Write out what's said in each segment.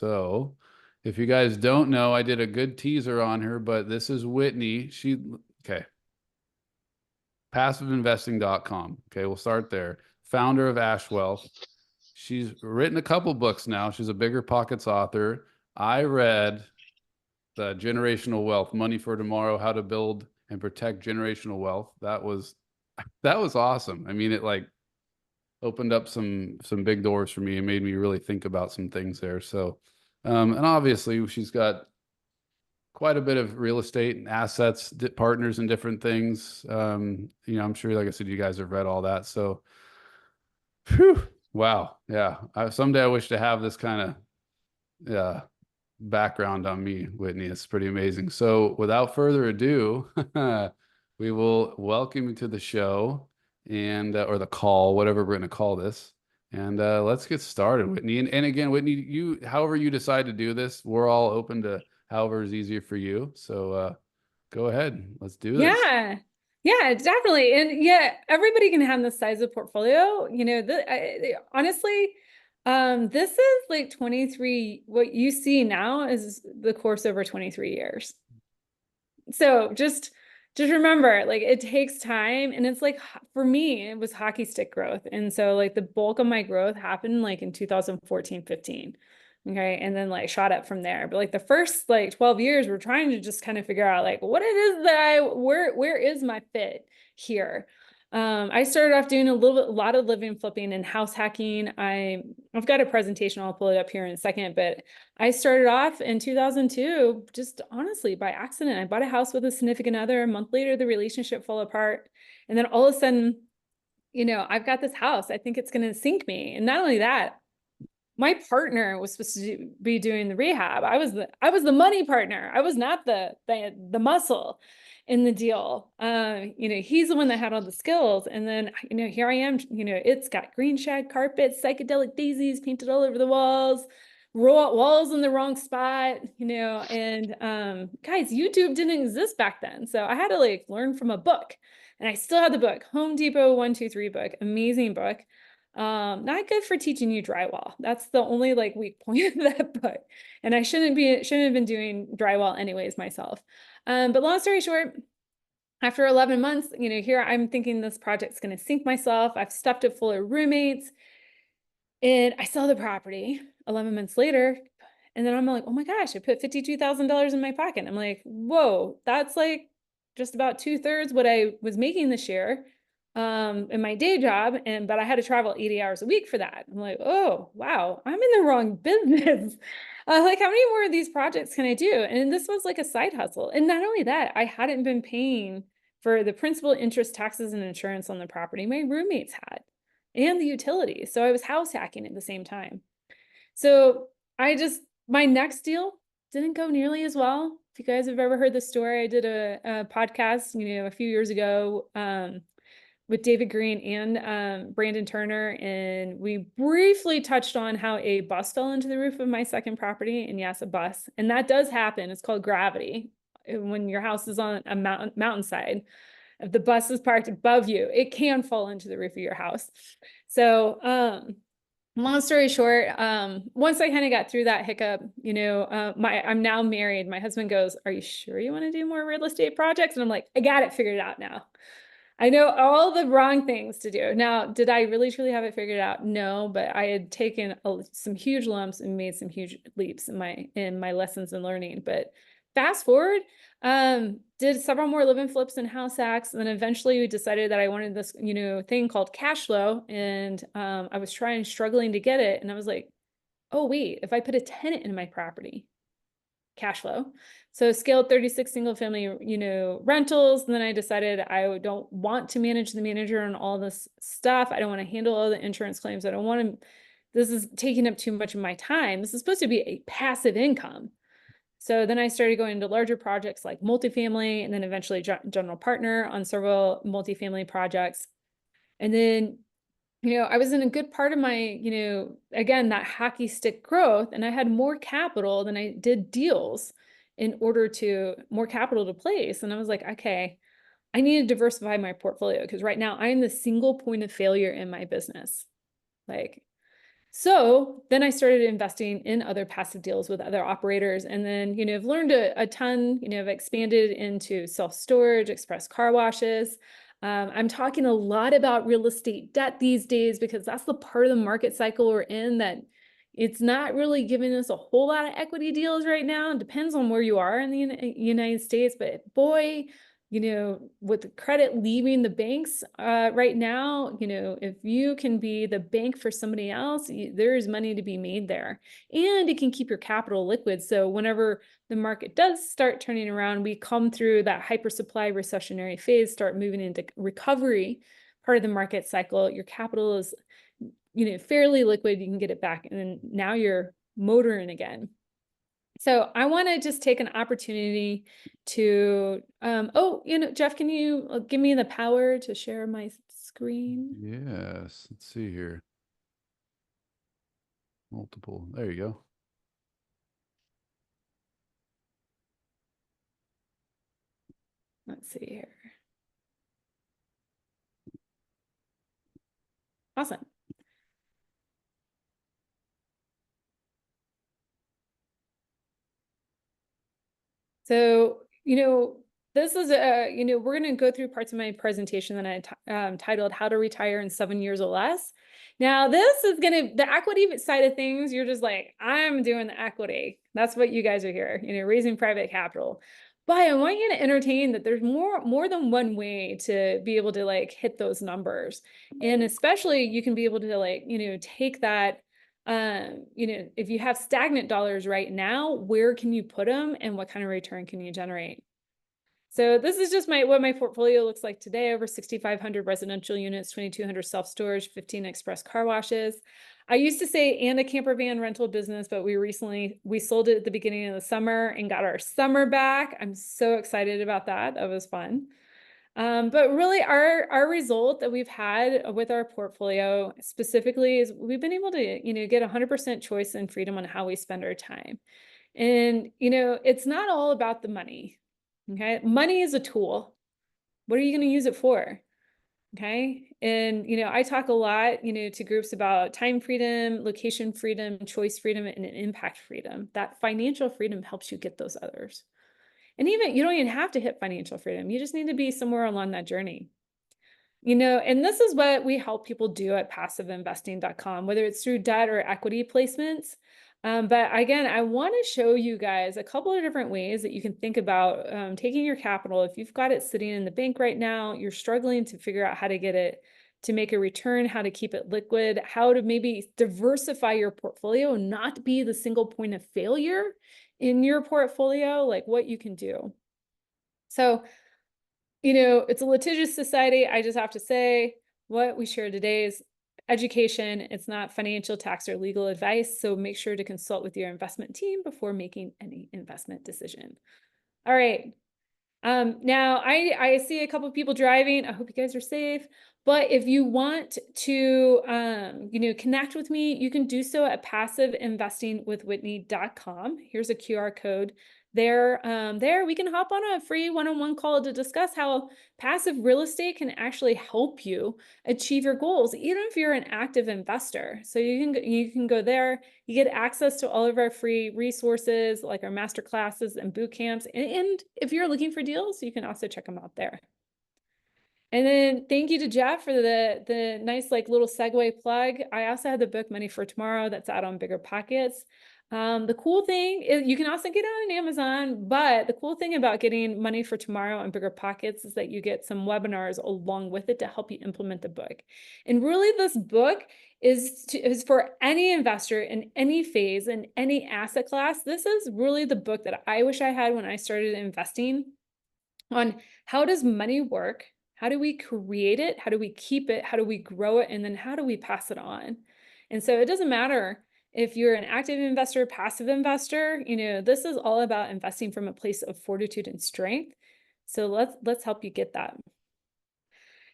So if you guys don't know, I did a good teaser on her, but this is Whitney. Okay, passiveinvesting.com. Okay, we'll start there. Founder of Ash Wealth. She's written a couple books now. She's a Bigger Pockets author. I read the Generational Wealth, Money for Tomorrow, How to Build and Protect Generational Wealth. That was awesome. I mean, it like opened up some big doors for me and made me really think about some things there. So, and obviously she's got quite a bit of real estate and assets, partners and different things. I'm sure, like I said, you guys have read all that. So, whew, wow, yeah. Someday I wish to have this kind of yeah background on me, Whitney. It's pretty amazing. So, without further ado, we will welcome you to the show and or the call, whatever we're going to call this. And let's get started, Whitney. And again, Whitney, however you decide to do this, we're all open to however is easier for you. So go ahead. Let's do this. Yeah, definitely. And yeah, everybody can have this size of portfolio. Honestly, this is like 23. What you see now is the course over 23 years. So just remember, like, it takes time, and it's like, for me, it was hockey stick growth. And so like the bulk of my growth happened like in 2014, 15. Okay. And then like shot up from there. But like the first like 12 years, we're trying to just kind of figure out like what it is that where is my fit here? I started off doing a lot of living flipping and house hacking. I've got a presentation, I'll pull it up here in a second, but I started off in 2002, just honestly by accident. I bought a house with a significant other. A month later, the relationship fell apart. And then all of a sudden, I've got this house. I think it's going to sink me. And not only that, my partner was supposed to be doing the rehab. I was the money partner. I was not the muscle in the deal. He's the one that had all the skills. And then, here I am, it's got green shag carpets, psychedelic daisies painted all over the walls, walls in the wrong spot, and guys, YouTube didn't exist back then. So I had to like learn from a book. And I still had the book, Home Depot 123 book, amazing book. Not good for teaching you drywall. That's the only like weak point of that book. And I shouldn't have been doing drywall anyways myself. But long story short, after 11 months, here I'm thinking this project's going to sink myself. I've stuffed it full of roommates, and I sell the property 11 months later. And then I'm like, oh my gosh, I put $52,000 in my pocket. I'm like, whoa, that's like just about 2/3 what I was making this year in my day job. But I had to travel 80 hours a week for that. I'm like, oh, wow, I'm in the wrong business. Like, how many more of these projects can I do? And this was like a side hustle. And not only that, I hadn't been paying for the principal, interest, taxes, and insurance on the property my roommates had, and the utilities. So I was house hacking at the same time. So my next deal didn't go nearly as well. If you guys have ever heard the story, I did a podcast, a few years ago, with David Green and Brandon Turner, and we briefly touched on how a bus fell into the roof of my second property. And yes, a bus, and that does happen. It's called gravity. When your house is on a mountainside, if the bus is parked above you, it can fall into the roof of your house. So, long story short, once I kind of got through that hiccup, I'm now married. My husband goes, "Are you sure you want to do more real estate projects?" And I'm like, "I got it figured out now. I know all the wrong things to do." Now, did I really truly have it figured out? No, but I had taken some huge lumps and made some huge leaps in my lessons and learning. But fast forward, did several more live and flips and house hacks, and then eventually we decided that I wanted this, thing called cash flow, and I was struggling to get it, and I was like, oh wait, if I put a tenant in my property, cash flow. So scaled 36 single family, rentals. And then I decided I don't want to manage the manager on all this stuff. I don't want to handle all the insurance claims. I don't want to, this is taking up too much of my time. This is supposed to be a passive income. So then I started going into larger projects like multifamily, and then eventually general partner on several multifamily projects. And then, I was in a good part of my, again, that hockey stick growth, and I had more capital than I did deals more capital to place. And I was like, okay, I need to diversify my portfolio, because right now I'm the single point of failure in my business. Like, So then I started investing in other passive deals with other operators. And then, I've learned a ton, I've expanded into self-storage, express car washes. I'm talking a lot about real estate debt these days because that's the part of the market cycle we're in that it's not really giving us a whole lot of equity deals right now. It depends on where you are in the United States, but boy, with the credit leaving the banks right now, if you can be the bank for somebody else, there is money to be made there. And it can keep your capital liquid. So whenever the market does start turning around, we come through that hypersupply recessionary phase, start moving into recovery part of the market cycle, your capital is, fairly liquid, you can get it back, and then now you're motoring again. So I want to just take an opportunity to, Jeff, can you give me the power to share my screen? Yes. Let's see here. Multiple. There you go. Let's see here. Awesome. So, this is we're going to go through parts of my presentation that I titled How to Retire in 7 Years or Less. Now, this is the equity side of things, you're just like, I'm doing the equity. That's what you guys are here, raising private capital. But I want you to entertain that there's more than one way to be able to like hit those numbers. And especially you can be able to like, take that if you have stagnant dollars right now, where can you put them and what kind of return can you generate? So this is just what my portfolio looks like today: over 6,500 residential units, 2,200 self-storage, 15 express car washes. I used to say and a camper van rental business, but we sold it at the beginning of the summer and got our summer back. I'm so excited about that. That was fun. But really our result that we've had with our portfolio specifically is we've been able to, get 100% choice and freedom on how we spend our time. And, it's not all about the money. Okay. Money is a tool. What are you going to use it for? Okay. And, I talk a lot, to groups about time freedom, location freedom, choice freedom, and impact freedom. That financial freedom helps you get those others. And even you don't even have to hit financial freedom. You just need to be somewhere along that journey. And this is what we help people do at passiveinvesting.com, whether it's through debt or equity placements. But again, I want to show you guys a couple of different ways that you can think about taking your capital. If you've got it sitting in the bank right now, you're struggling to figure out how to get it to make a return, how to keep it liquid, how to maybe diversify your portfolio, not be the single point of failure in your portfolio, like what you can do. So, it's a litigious society. I just have to say what we share today is education. It's not financial, tax, or legal advice. So make sure to consult with your investment team before making any investment decision. All right. Now I see a couple of people driving. I hope you guys are safe. But if you want to, connect with me, you can do so at passiveinvestingwithwhitney.com. Here's a QR code. There we can hop on a free one-on-one call to discuss how passive real estate can actually help you achieve your goals, even if you're an active investor. So you can go there. You get access to all of our free resources, like our master classes and boot camps. And if you're looking for deals, you can also check them out there. And then thank you to Jeff for the nice like little segue plug. I also have the book Money for Tomorrow that's out on Bigger Pockets. The cool thing is you can also get it on Amazon, but the cool thing about getting Money for Tomorrow on Bigger Pockets is that you get some webinars along with it to help you implement the book. And really this book is for any investor in any phase, in any asset class. This is really the book that I wish I had when I started investing, on how does money work? How do we create it? How do we keep it? How do we grow it? And then how do we pass it on? And so it doesn't matter if you're an active investor, passive investor, this is all about investing from a place of fortitude and strength. So let's help you get that.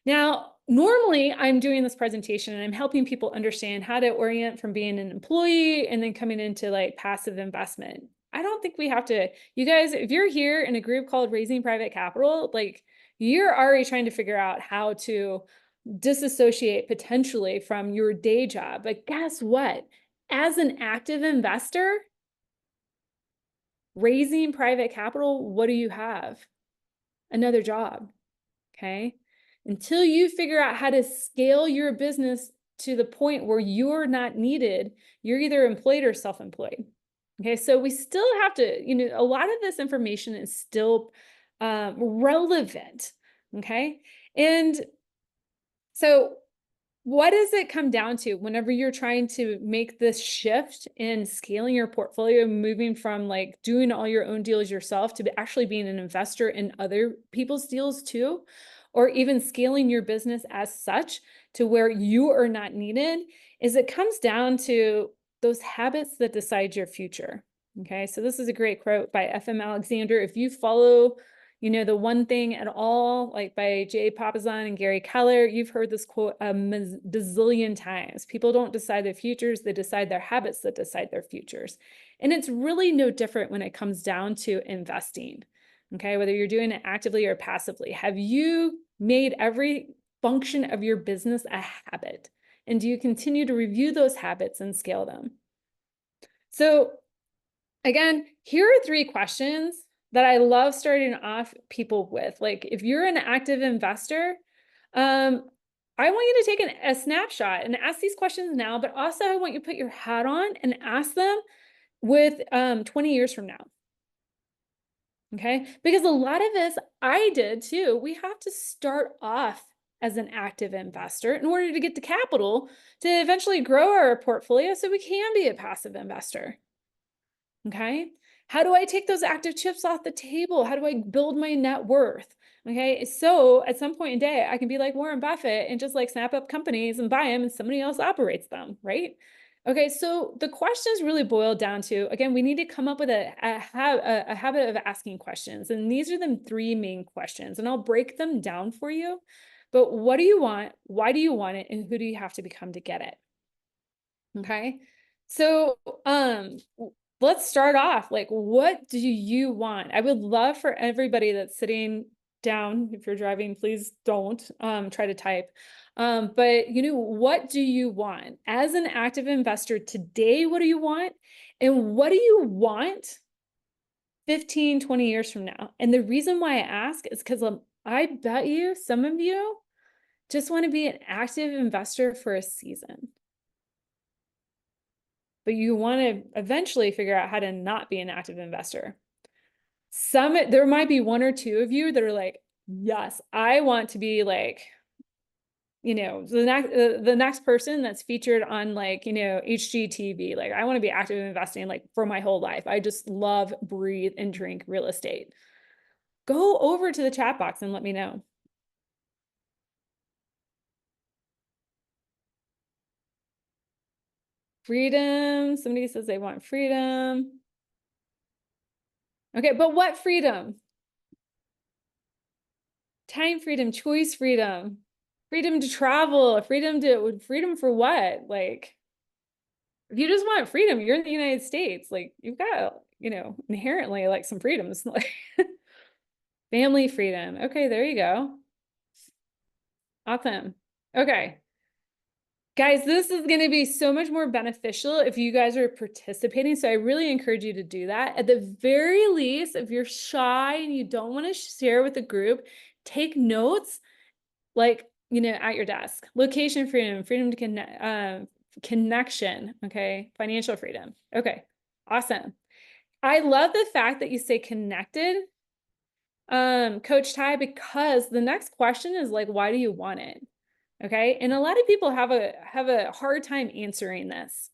Now, normally I'm doing this presentation and I'm helping people understand how to orient from being an employee and then coming into like passive investment. I don't think we have to, you guys, if you're here in a group called Raising Private Capital, like you're already trying to figure out how to disassociate potentially from your day job. But guess what? As an active investor, raising private capital, what do you have? Another job, okay? Until you figure out how to scale your business to the point where you're not needed, you're either employed or self-employed. Okay, so we still have to, a lot of this information is still relevant, okay? And so what does it come down to whenever you're trying to make this shift in scaling your portfolio, moving from like doing all your own deals yourself to actually being an investor in other people's deals too, or even scaling your business as such to where you are not needed, is it comes down to those habits that decide your future. Okay, so this is a great quote by F.M. Alexander. If you follow the One Thing at All, like by Jay Papasan and Gary Keller, you've heard this quote a bazillion times. People don't decide their futures, they decide their habits that decide their futures. And it's really no different when it comes down to investing, okay? Whether you're doing it actively or passively. Have you made every function of your business a habit? And do you continue to review those habits and scale them? So again, here are 3 questions that I love starting off people with. Like, if you're an active investor, I want you to take a snapshot and ask these questions now, but also I want you to put your hat on and ask them with 20 years from now. Okay? Because a lot of this I did too. We have to start off as an active investor in order to get the capital to eventually grow our portfolio so we can be a passive investor. Okay? How do I take those active chips off the table? How do I build my net worth? Okay, so at some point in day, I can be like Warren Buffett and just like snap up companies and buy them and somebody else operates them, right? Okay, so the questions really boil down to, again, we need to come up with a habit of asking questions. And these are the 3 main questions, and I'll break them down for you. But what do you want? Why do you want it? And who do you have to become to get it? Okay, so let's start off. Like, what do you want? I would love for everybody that's sitting down, if you're driving, please don't try to type. But what do you want? As an active investor today, what do you want? And what do you want 15, 20 years from now? And the reason why I ask is because I bet you some of you just want to be an active investor for a season. But you want to eventually figure out how to not be an active investor. There might be 1 or 2 of you that are like, yes, I want to be like, the next person that's featured on like, HGTV. Like, I want to be active investing like for my whole life. I just love, breathe, and drink real estate. Go over to the chat box and let me know. Freedom. Somebody says they want freedom. Okay, but what freedom? Time freedom, choice freedom, freedom to travel, freedom for what? Like, if you just want freedom, you're in the United States. Like, you've got, inherently like some freedoms. Like family freedom. Okay, there you go. Awesome. Okay. Guys, this is going to be so much more beneficial if you guys are participating. So I really encourage you to do that. At the very least, if you're shy and you don't want to share with the group, take notes like, at your desk. Location freedom, freedom to connect, connection, okay? Financial freedom. Okay, awesome. I love the fact that you say connected, Coach Ty, because the next question is like, why do you want it? Okay, and a lot of people have a hard time answering this.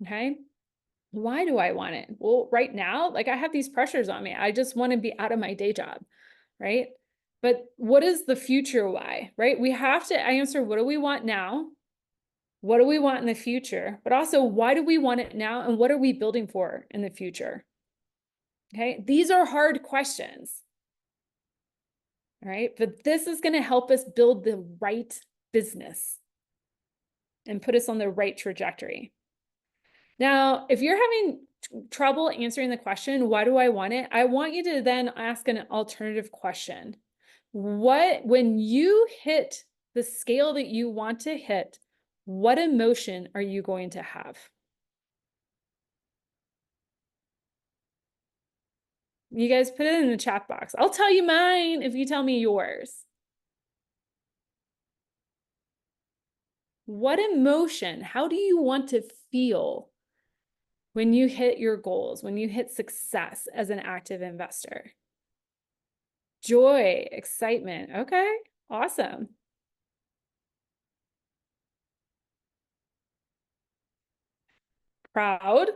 Okay, why do I want it? Well, right now, like, I have these pressures on me. I just want to be out of my day job, right? But what is the future why, right? We have to answer, what do we want now? What do we want in the future? But also, why do we want it now? And what are we building for in the future? Okay, these are hard questions. All right, but this is going to help us build the right business and put us on the right trajectory. Now, if you're having trouble answering the question, why do I want it? I want you to then ask an alternative question. When you hit the scale that you want to hit, what emotion are you going to have? You guys put it in the chat box. I'll tell you mine if you tell me yours. What emotion, how do you want to feel when you hit your goals, when you hit success as an active investor? Joy, excitement. Okay, awesome. Proud.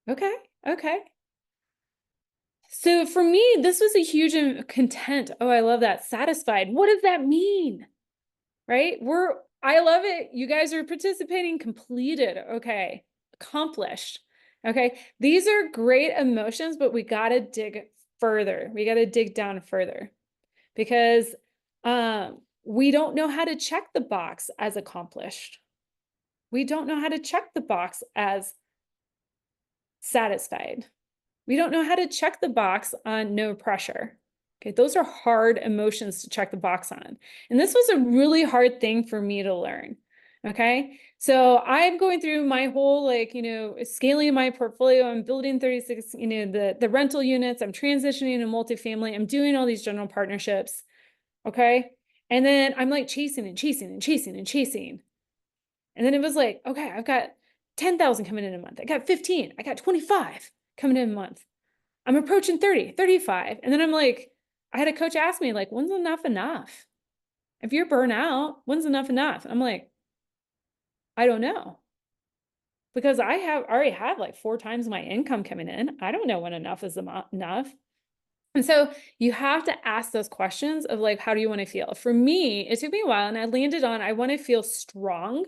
Okay, okay. So for me, this was a huge content. Oh, I love that. Satisfied. What does that mean? Right? I love it. You guys are participating, completed. Okay. Accomplished. Okay. These are great emotions, but we got to dig further. We got to dig down further because we don't know how to check the box as accomplished. We don't know how to check the box as satisfied. We don't know how to check the box on no pressure. Okay, those are hard emotions to check the box on. And this was a really hard thing for me to learn. Okay, so I'm going through my whole, scaling my portfolio. I'm building 36, the rental units. I'm transitioning to multifamily. I'm doing all these general partnerships. Okay, and then I'm like chasing and chasing and chasing and chasing. And then it was like, okay, I've got 10,000 coming in a month. I got 15. I got 25 coming in a month. I'm approaching 30, 35. And then I'm like, I had a coach ask me, like, when's enough enough? If you're burnt out, when's enough enough? I'm like, I don't know. Because already have like 4 times my income coming in. I don't know when enough is enough. And so you have to ask those questions of like, how do you want to feel? For me, it took me a while and I landed on, I want to feel strong.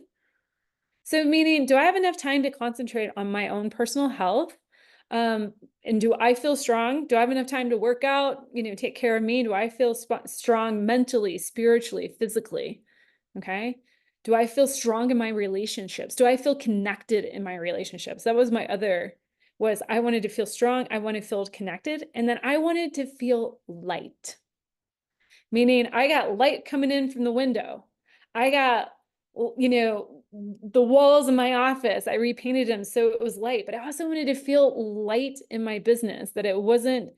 So meaning, do I have enough time to concentrate on my own personal health? And do I feel strong? Do I have enough time to work out, take care of me? Do I feel strong mentally, spiritually, physically? Okay. Do I feel strong in my relationships? Do I feel connected in my relationships? That was my other, was I wanted to feel strong. I wanted to feel connected. And then I wanted to feel light, meaning I got light coming in from the window. I got, the walls in my office, I repainted them so it was light, but I also wanted to feel light in my business, that it wasn't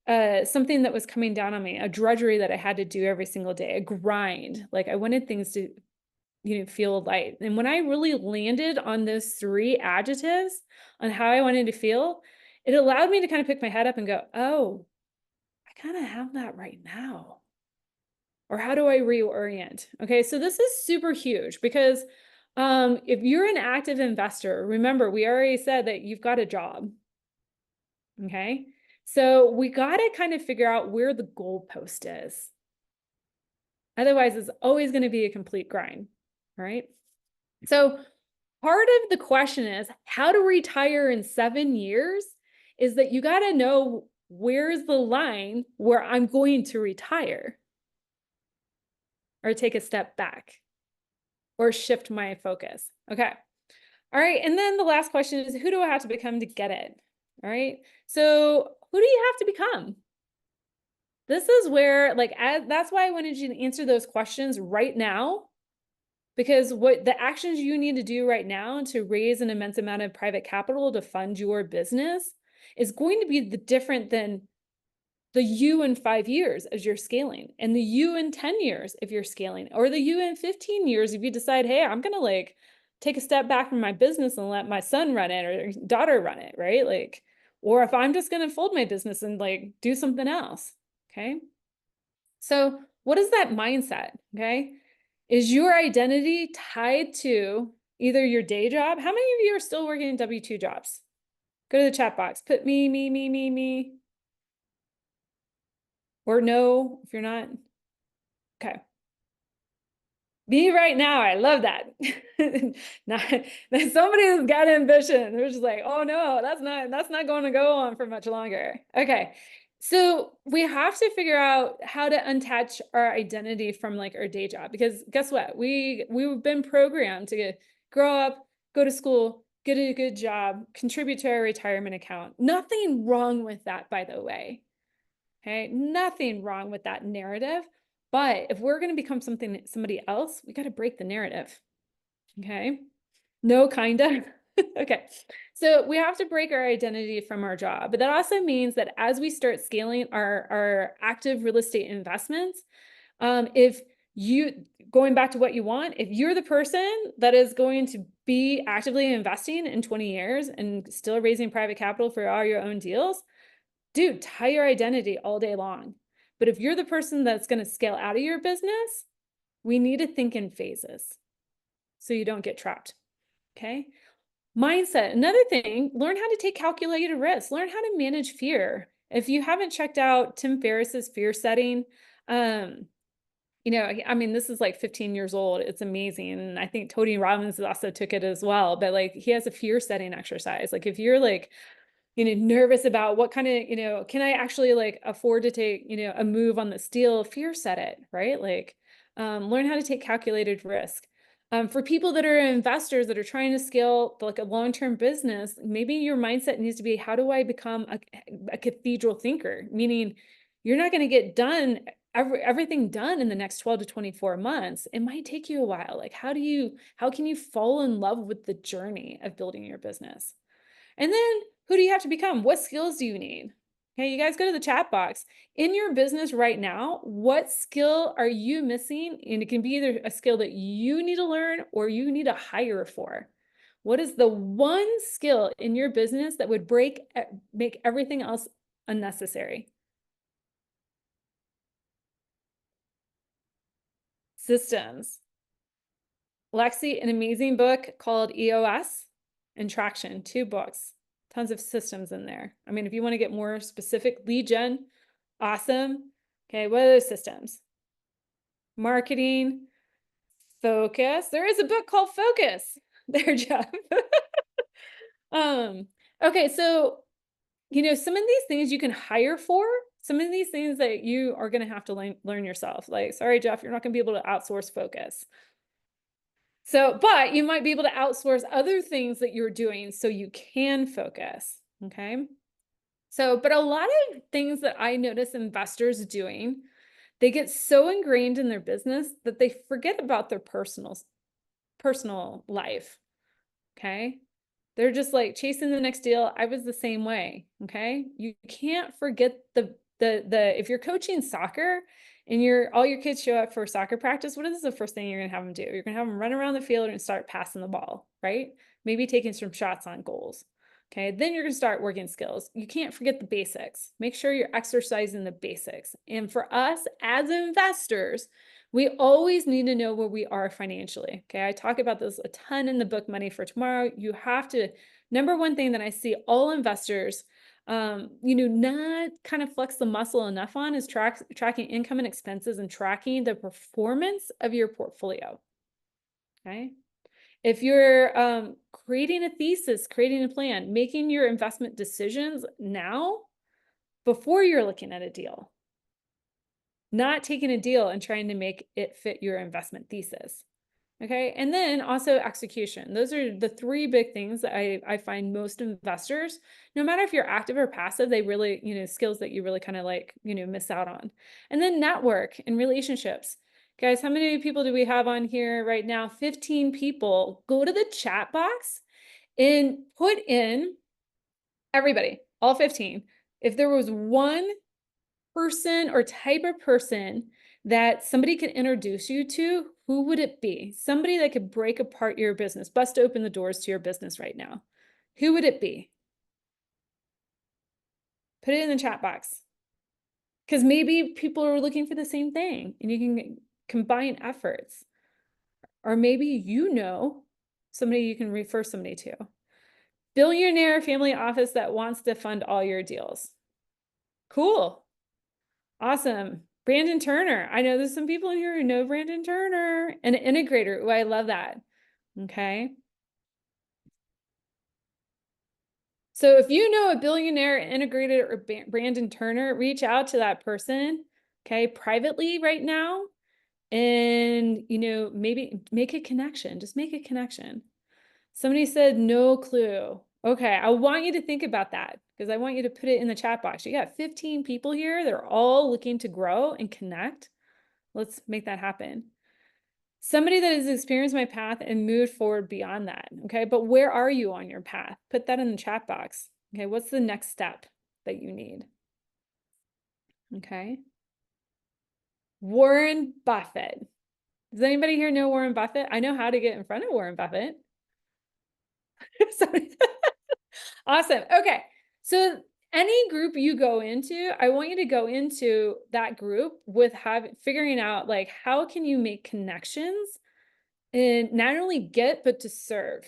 something that was coming down on me, a drudgery that I had to do every single day, a grind. Like I wanted things to, feel light. And when I really landed on those 3 adjectives on how I wanted to feel, it allowed me to kind of pick my head up and go, oh, I kind of have that right now. Or how do I reorient? Okay, so this is super huge because if you're an active investor, remember, we already said that you've got a job. Okay, so we got to kind of figure out where the goalpost is. Otherwise, it's always going to be a complete grind. All right. So part of the question is how to retire in 7 years is that you got to know where's the line where I'm going to retire or take a step back or shift my focus. Okay. All right. And then the last question is, who do I have to become to get it? All right. So who do you have to become? This is where, that's why I wanted you to answer those questions right now, because what the actions you need to do right now to raise an immense amount of private capital to fund your business is going to be different than the you in 5 years as you're scaling, and the you in 10 years if you're scaling, or the you in 15 years if you decide, hey, I'm gonna take a step back from my business and let my son run it or daughter run it, right? Or if I'm just gonna fold my business and do something else. Okay, so what is that mindset? Okay, is your identity tied to either your day job? How many of you are still working in W-2 jobs? Go to the chat box, put me. Or no, if you're not. Okay. Me right now, I love that. Not somebody who's got ambition. They're just like, oh no, that's not going to go on for much longer. Okay. So we have to figure out how to untouch our identity from our day job, because guess what? We've been programmed to grow up, go to school, get a good job, contribute to our retirement account. Nothing wrong with that, by the way. Okay, nothing wrong with that narrative. But if we're going to become somebody else, we got to break the narrative. Okay. No, kind of. Okay. So we have to break our identity from our job. But that also means that as we start scaling our active real estate investments, if you, going back to what you want, if you're the person that is going to be actively investing in 20 years and still raising private capital for all your own deals, dude, tie your identity all day long. But if you're the person that's going to scale out of your business, we need to think in phases so you don't get trapped. Okay. Mindset. Another thing, learn how to take calculated risks, learn how to manage fear. If you haven't checked out Tim Ferriss's fear setting, you know, I mean, this is like 15 years old. It's amazing. And I think Tony Robbins also took it as well. But like, he has a fear setting exercise. Like, if you're like, you know, nervous about what kind of, you know, can I actually like afford to take, you know, a move on this deal, fear set it, right? Like, learn how to take calculated risk. For people that are investors that are trying to scale like a long-term business, maybe your mindset needs to be, how do I become a cathedral thinker? Meaning you're not going to get done everything done in the next 12 to 24 months. It might take you a while. Like, how can you fall in love with the journey of building your business? And then who do you have to become? What skills do you need? Okay, you guys go to the chat box. In your business right now, what skill are you missing? And it can be either a skill that you need to learn or you need to hire for. What is the one skill in your business that would make everything else unnecessary? Systems. Lexi, an amazing book called EOS and Traction, 2 books. Tons of systems in there. I mean, if you want to get more specific, lead gen, awesome. Okay, what are those systems? Marketing, focus. There is a book called Focus. There, Jeff. Okay, so, you know, some of these things you can hire for, some of these things that you are going to have to learn yourself. Like, sorry, Jeff, you're not going to be able to outsource Focus. So, but you might be able to outsource other things that you're doing so you can focus. Okay. So, but a lot of things that I notice investors doing, they get so ingrained in their business that they forget about their personal life. Okay. They're just like chasing the next deal. I was the same way. Okay. You can't forget if you're coaching soccer and all your kids show up for soccer practice, what is the first thing you're going to have them do? You're going to have them run around the field and start passing the ball, right? Maybe taking some shots on goals. Okay. Then you're going to start working skills. You can't forget the basics. Make sure you're exercising the basics. And for us as investors, we always need to know where we are financially. Okay. I talk about this a ton in the book Money for Tomorrow. You have to, number one thing that I see all investors, you know, not kind of flex the muscle enough on is tracking income and expenses and tracking the performance of your portfolio. Okay. If you're creating a thesis, creating a plan, making your investment decisions now before you're looking at a deal, not taking a deal and trying to make it fit your investment thesis. Okay. And then also execution. Those are the 3 big things that I find most investors, no matter if you're active or passive, they really, you know, skills that you really kind of like, you know, miss out on. And then network and relationships. Guys, how many people do we have on here right now? 15 people. Go to the chat box and put in everybody, all 15. If there was one person or type of person that somebody could introduce you to, who would it be? Somebody that could break apart your business, bust open the doors to your business right now. Who would it be? Put it in the chat box. Because maybe people are looking for the same thing and you can combine efforts. Or maybe you know somebody you can refer somebody to. Billionaire family office that wants to fund all your deals. Cool. Awesome. Brandon Turner. I know there's some people in here who know Brandon Turner. An integrator. Oh, I love that. Okay. So if you know a billionaire integrator or Brandon Turner, reach out to that person, okay, privately right now. And, you know, maybe make a connection. Just make a connection. Somebody said no clue. Okay, I want you to think about that because I want you to put it in the chat box. You got 15 people here. They're all looking to grow and connect. Let's make that happen. Somebody that has experienced my path and moved forward beyond that. Okay. But where are you on your path? Put that in the chat box. Okay. What's the next step that you need? Okay. Warren Buffett. Does anybody here know Warren Buffett? I know how to get in front of Warren Buffett. Sorry. Awesome. Okay. So any group you go into, I want you to go into that group with figuring out like how can you make connections and not only get but to serve.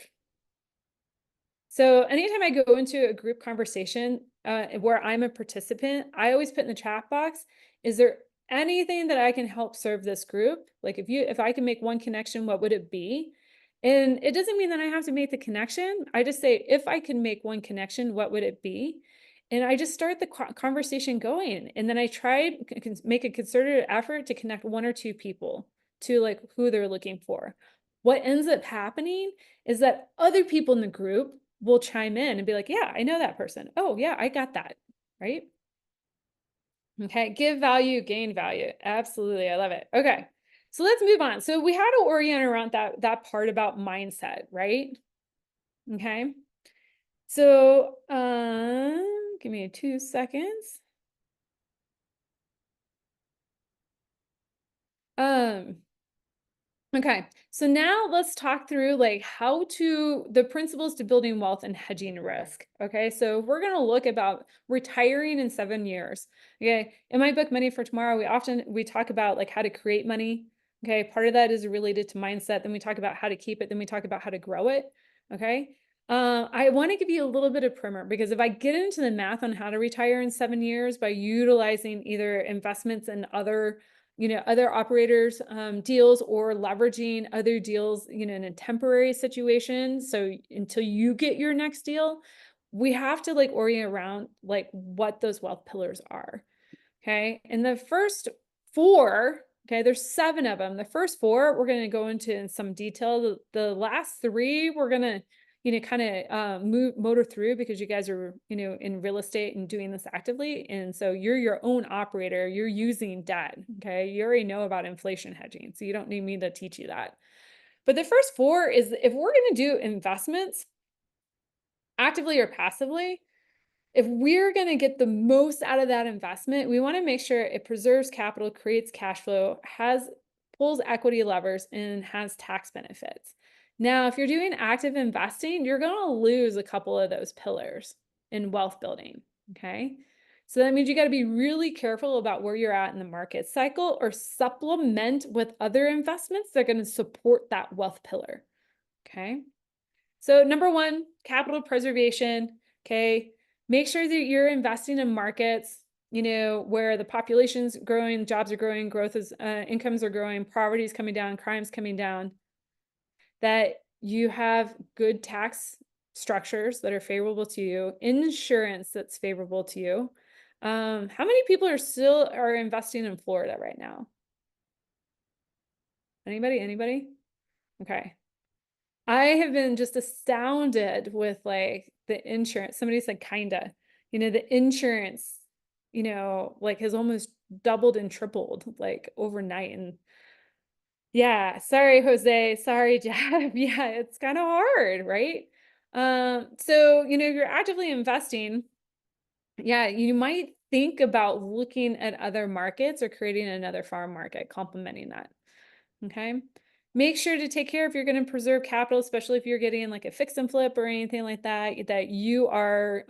So anytime I go into a group conversation where I'm a participant, I always put in the chat box, is there anything that I can help serve this group? Like if I can make one connection, what would it be? And it doesn't mean that I have to make the connection. I just say, if I can make one connection, what would it be? And I just start the conversation going. And then I make a concerted effort to connect one or two people to like who they're looking for. What ends up happening is that other people in the group will chime in and be like, yeah, I know that person. Oh yeah, I got that, right? Okay, give value, gain value. Absolutely, I love it. Okay, so let's move on. So we had to orient around that part about mindset, right? Okay, so give me 2 seconds. Okay, so now let's talk through like the principles to building wealth and hedging risk. Okay, so we're going to look about retiring in 7 years. Okay, in my book, Money for Tomorrow, we talk about like how to create money. Okay, part of that is related to mindset. Then we talk about how to keep it. Then we talk about how to grow it. Okay, I want to give you a little bit of primer because if I get into the math on how to retire in 7 years by utilizing either investments and other operators deals or leveraging other deals, in a temporary situation. So until you get your next deal, we have to like orient around like what those wealth pillars are. Okay. And the first 4, okay, there's 7 of them. The first 4, we're going to go into in some detail. The last 3, we're going to, kind of motor through because you guys are, in real estate and doing this actively. And so you're your own operator, you're using debt. Okay. You already know about inflation hedging. So you don't need me to teach you that. But the first 4 is if we're going to do investments actively or passively, if we're going to get the most out of that investment, we want to make sure it preserves capital, creates cash flow, pulls equity levers, and has tax benefits. Now, if you're doing active investing, you're going to lose a couple of those pillars in wealth building. Okay. So that means you got to be really careful about where you're at in the market cycle or supplement with other investments that are going to support that wealth pillar. Okay. So number 1, capital preservation. Okay. Make sure that you're investing in markets, where the population's growing, jobs are growing, incomes are growing, poverty is coming down, crime's coming down, that you have good tax structures that are favorable to you, insurance that's favorable to you. How many people are investing in Florida right now? Anybody? Okay. I have been just astounded with like the insurance. Somebody said kinda, the insurance, like has almost doubled and tripled like overnight. And yeah, sorry, Jose. Sorry, Jeff. Yeah, it's kind of hard, right? So, if you're actively investing, yeah, you might think about looking at other markets or creating another farm market, complementing that. Okay. Make sure to take care if you're going to preserve capital, especially if you're getting like a fix and flip or anything like that, that you are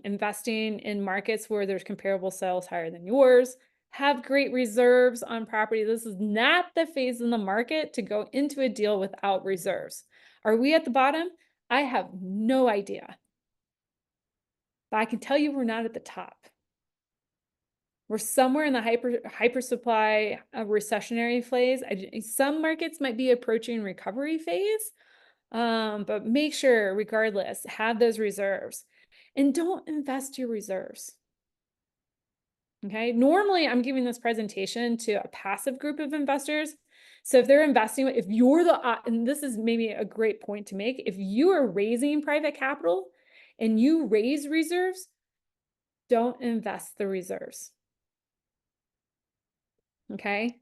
investing in markets where there's comparable sales higher than yours. Have great reserves on property. This is not the phase in the market to go into a deal without reserves. Are we at the bottom? I have no idea. But I can tell you we're not at the top. We're somewhere in the hyper supply recessionary phase. Some markets might be approaching recovery phase, but make sure, regardless, have those reserves and don't invest your reserves. Okay. Normally, I'm giving this presentation to a passive group of investors. So if they're investing, if you're and this is maybe a great point to make, if you are raising private capital and you raise reserves, don't invest the reserves. Okay.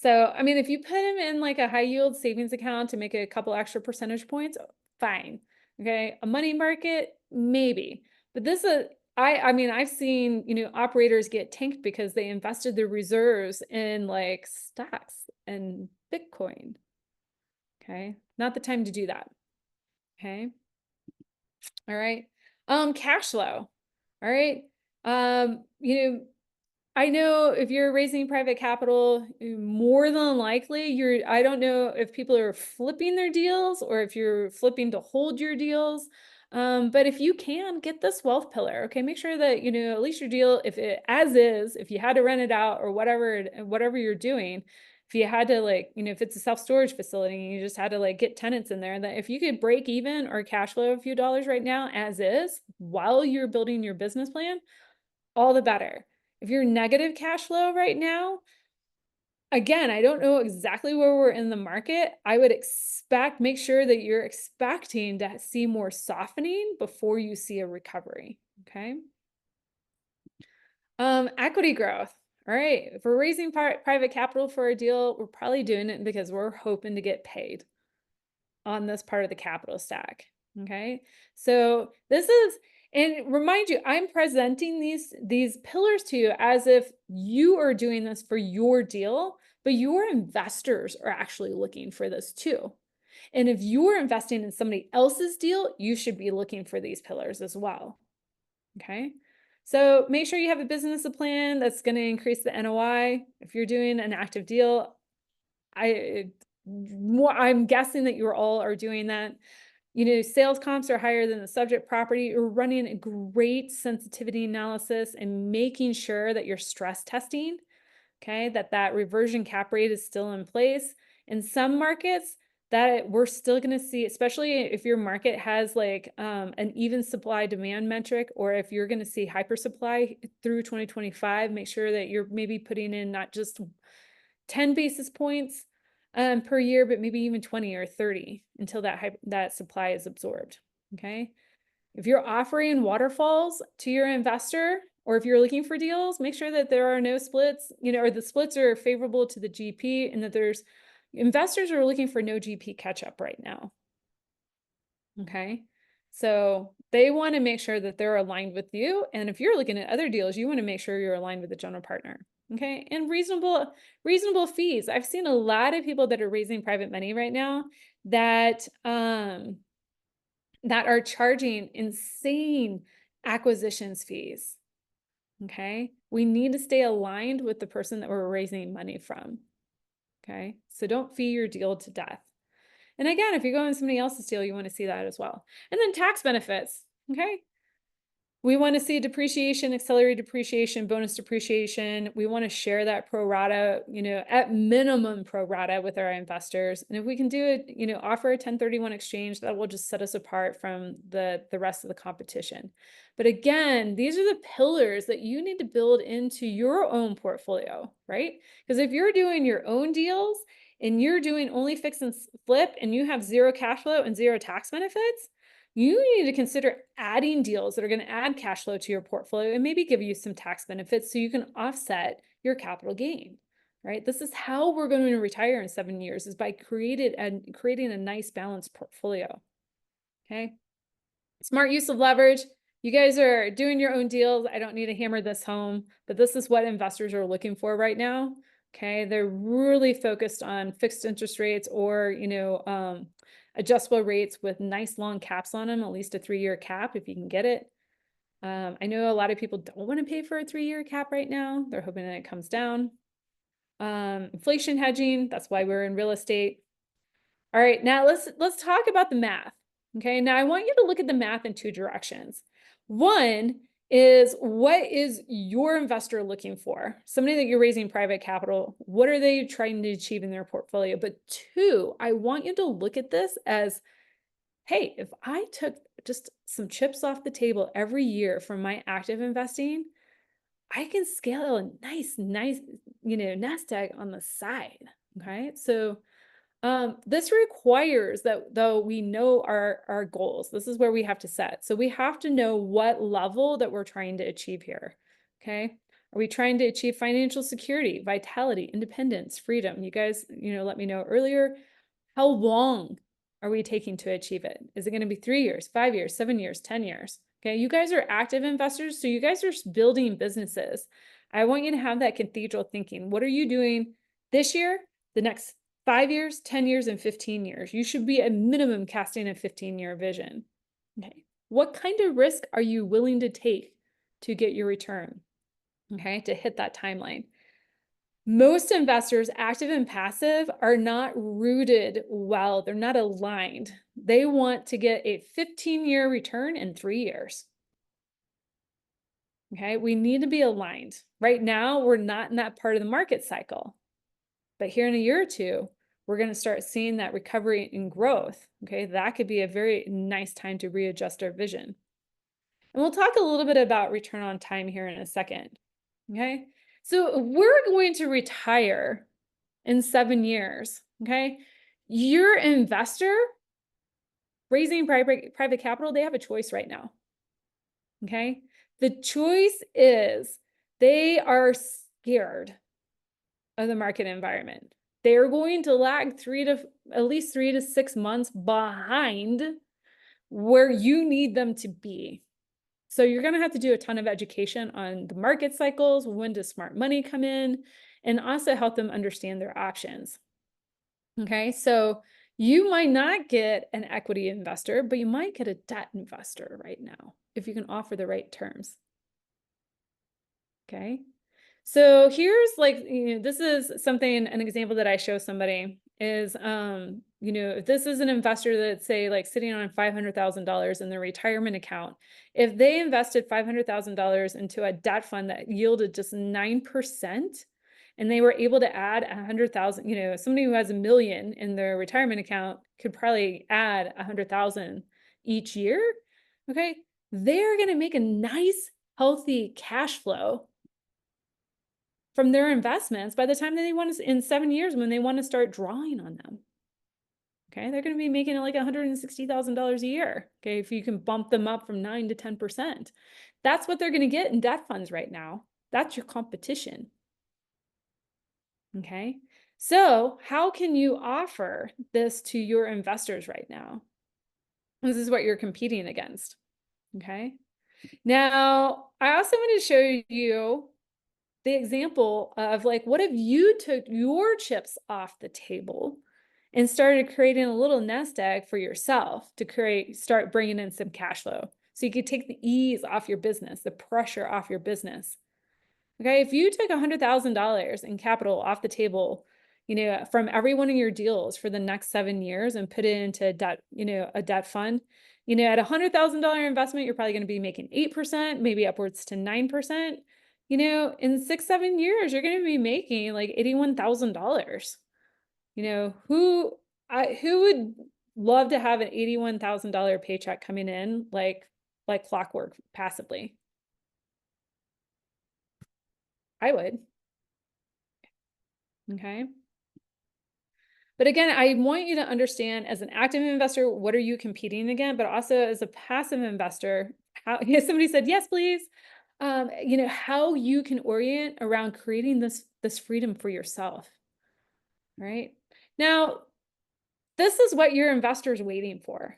So, I mean, if you put them in like a high yield savings account to make a couple extra percentage points, fine. Okay. A money market, maybe. But this is, I mean, I've seen, operators get tanked because they invested their reserves in like stocks and Bitcoin. Okay. Not the time to do that. Okay. All right. Cash flow. All right. I know if you're raising private capital, more than likely I don't know if people are flipping their deals or if you're flipping to hold your deals. But if you can get this wealth pillar, okay, make sure that, at least your deal, if you had to rent it out or whatever you're doing, if you had to if it's a self-storage facility and you just had to get tenants in there, that if you could break even or cash flow a few dollars right now as is while you're building your business plan, all the better. If you're negative cash flow right now, again, I don't know exactly where we're in the market. I would make sure that you're expecting to see more softening before you see a recovery. Okay. Equity growth. All right. If we're raising private capital for a deal, we're probably doing it because we're hoping to get paid on this part of the capital stack. Okay. So this is, and remind you, I'm presenting these pillars to you as if you are doing this for your deal, but your investors are actually looking for this too. And if you're investing in somebody else's deal, you should be looking for these pillars as well. Okay. So make sure you have a business plan that's going to increase the NOI. If you're doing an active deal, I'm guessing that you all are doing that. Sales comps are higher than the subject property. You're running a great sensitivity analysis and making sure that you're stress testing, okay, that reversion cap rate is still in place. In some markets, that we're still going to see, especially if your market has an even supply demand metric, or if you're going to see hyper supply through 2025, make sure that you're maybe putting in not just 10 basis points per year, but maybe even 20 or 30 until that supply is absorbed. Okay. If you're offering waterfalls to your investor, or if you're looking for deals, make sure that there are no splits, or the splits are favorable to the GP, and that investors are looking for no GP catch up right now. Okay. So they want to make sure that they're aligned with you. And if you're looking at other deals, you want to make sure you're aligned with the general partner. Okay. And reasonable fees. I've seen a lot of people that are raising private money right now that are charging insane acquisitions fees. Okay. We need to stay aligned with the person that we're raising money from. Okay. So don't fee your deal to death. And again, if you're going somebody else's deal, you want to see that as well. And then tax benefits. Okay. We want to see depreciation, accelerated depreciation, bonus depreciation. We want to share that pro rata, at minimum pro rata with our investors. And if we can do it, offer a 1031 exchange, that will just set us apart from the rest of the competition. But again, these are the pillars that you need to build into your own portfolio, right? Because if you're doing your own deals and you're doing only fix and flip and you have zero cash flow and zero tax benefits, you need to consider adding deals that are going to add cash flow to your portfolio and maybe give you some tax benefits so you can offset your capital gain, right? This is how we're going to retire in 7 years, is by creating a nice balanced portfolio. Okay. Smart use of leverage. You guys are doing your own deals. I don't need to hammer this home, but this is what investors are looking for right now. Okay. They're really focused on fixed interest rates or, adjustable rates with nice long caps on them, at least a 3-year cap if you can get it. I know a lot of people don't want to pay for a 3-year cap right now. They're hoping that it comes down. Inflation hedging, that's why we're in real estate. All right, now let's talk about the math. Okay, now I want you to look at the math in 2 directions. One is, what is your investor looking for? Somebody that you're raising private capital, what are they trying to achieve in their portfolio? But 2, I want you to look at this as, hey, if I took just some chips off the table every year from my active investing, I can scale a nice, nest egg on the side. Okay, so this requires that, though, we know our goals. This is where we have to set. So we have to know what level that we're trying to achieve here. Okay. Are we trying to achieve financial security, vitality, independence, freedom? You guys, let me know earlier. How long are we taking to achieve it? Is it going to be 3 years, 5 years, 7 years, 10 years? Okay, you guys are active investors, so you guys are building businesses. I want you to have that cathedral thinking. What are you doing this year, the next 5 years, 10 years, and 15 years? You should be at minimum casting a 15-year vision. Okay, what kind of risk are you willing to take to get your return? Okay, to hit that timeline. Most investors, active and passive, are not rooted well. They're not aligned. They want to get a 15-year return in 3 years. Okay, we need to be aligned. Right now, we're not in that part of the market cycle. But here in a year or two, we're going to start seeing that recovery and growth. Okay, that could be a very nice time to readjust our vision. And we'll talk a little bit about return on time here in a second. Okay, so we're going to retire in 7 years. Okay, your investor raising private capital, they have a choice right now. Okay, the choice is they are scared of the market environment. They're going to lag at least 3 to 6 months behind where you need them to be. So you're going to have to do a ton of education on the market cycles, when does smart money come in, and also help them understand their options. Okay, so you might not get an equity investor, but you might get a debt investor right now if you can offer the right terms. Okay, so here's this is an example that I show somebody is, if this is an investor that's say sitting on $500,000 in their retirement account, if they invested $500,000 into a debt fund that yielded just 9%, and they were able to add 100,000, somebody who has $1 million in their retirement account could probably add 100,000 each year. Okay, they're going to make a nice, healthy cash flow from their investments by the time that they want to, in 7 years, when they want to start drawing on them. Okay, they're going to be making like $160,000 a year. Okay, if you can bump them up from 9 to 10%, that's what they're going to get in debt funds right now. That's your competition. Okay, so how can you offer this to your investors right now? This is what you're competing against. Okay, now I also want to show you the example of what if you took your chips off the table and started creating a little nest egg for yourself to start bringing in some cash flow, so you could take the ease off your business, the pressure off your business. Okay, if you took $100,000 in capital off the table, from every one of your deals for the next 7 years and put it into debt, a debt fund, at $100,000 investment, you're probably going to be making 8%, maybe upwards to 9%. In 6, 7 years, you're going to be making like $81,000. Who would love to have an $81,000 paycheck coming in like clockwork passively? I would. Okay. But again, I want you to understand, as an active investor, what are you competing against? But also as a passive investor, how, somebody said, yes, please. How you can orient around creating this freedom for yourself. Right? Now, this is what your investor's waiting for.